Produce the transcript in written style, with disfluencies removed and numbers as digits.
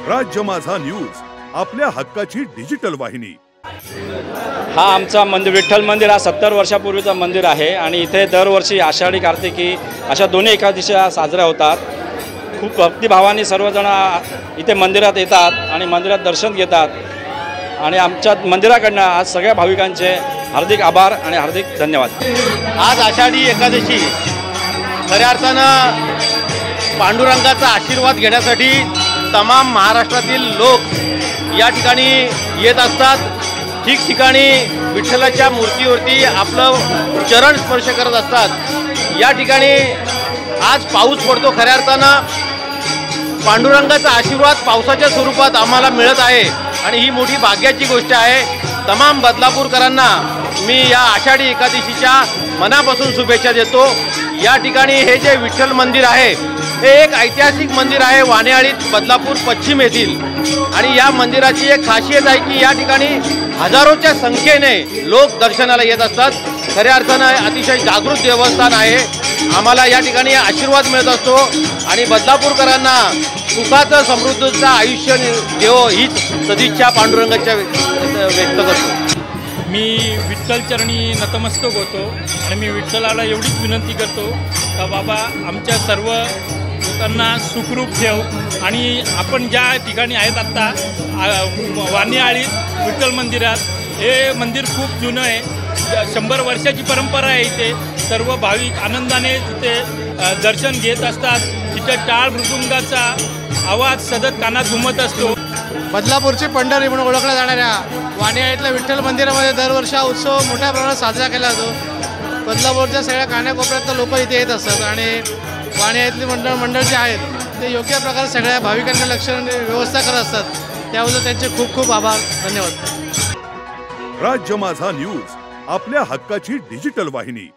राज्य माझा न्यूज, आपल्या हक्काची डिजिटल वाहिनी। हा आमचा विठ्ठल मंदिर हा 70 वर्षापूर्वीचा मंदिर आहे आणि इथे दरवर्षी आषाढी कार्तिकी अशा दोन्ही एकादशी साजऱ्या होतात। खूप भक्तिभावाने सर्वजण इथे मंदिरात येतात आणि मंदिरात दर्शन घेतात आणि आमच्या मंदिराकडनं आज सगळ्या भाविकांचे हार्दिक आभार आणि हार्दिक धन्यवाद। आज आषाढी एकादशी खऱ्या अर्थानं पांडुरंगाचा आशीर्वाद घेण्यासाठी तमाम महाराष्ट्रातील लोक या ठिकाणी येत असतात। ठिकठिकाणी विठ्ठलाच्या मूर्तीवरती आपलं चरण स्पर्श करत असतात। या ठिकाणी आज पाऊस पडतो, खऱ्या अर्थानं पांडुरंगाचा आशीर्वाद पावसाच्या स्वरूपात आम्हाला मिळत आहे आणि ही मोठी भाग्याची गोष्ट आहे। तमाम बदलापूरकरांना मी या आषाढी एकादशीच्या मनापासून शुभेच्छा देतो। या ठिकाणी हे जे विठ्ठल मंदिर आहे हे एक ऐतिहासिक मंदिर आहे वाणेआळीत बदलापूर पश्चिम येथील आणि या मंदिराची एक खासियत आहे की या ठिकाणी हजारोच्या संख्येने लोक दर्शनाला येत असतात। खऱ्या अर्थानं अतिशय जागृत देवस्थान आहे। आम्हाला या ठिकाणी आशीर्वाद मिळत असतो आणि बदलापूरकरांना सुखाचं समृद्धीचं आयुष्य देवो हीच सदिच्छा पांडुरंगाच्या व्यक्त करतो। मी विठ्ठल चरणी नतमस्तक होतो आणि मी विठ्ठलाला एवढीच विनंती करतो का बाबा आमच्या सर्व लोकांना सुखरूप ठेव आणि आपण ज्या ठिकाणी आहेत आत्ता वाणेआळीत विठ्ठल मंदिरात, हे मंदिर खूप जुनं आहे। 100 वर्षाची परंपरा आहे। इथे सर्व भाविक आनंदाने तिथे दर्शन घेत असतात। तिथे टाळ मृदुंगाचा आवाज सतत कानात घुमत असतो। बदलापूरची पंढरी म्हणून ओळखल्या जाणाऱ्या वाणेआळीतल्या विठ्ठल मंदिरामध्ये दरवर्षी हा उत्सव मोठ्या प्रमाणात साजरा केला जातो। बदलापूरच्या सगळ्या कानाकोपऱ्यातले लोक इथे येत असतात आणि वाणेआळीतली मंडळ जे आहेत ते योग्य प्रकारे सगळ्या भाविकांना लक्ष व्यवस्था करत असतात। त्याबद्दल त्यांचे खूप खूप आभार, धन्यवाद। राज्य माझा न्यूज, आपल्या हक्काची डिजिटल वाहिनी।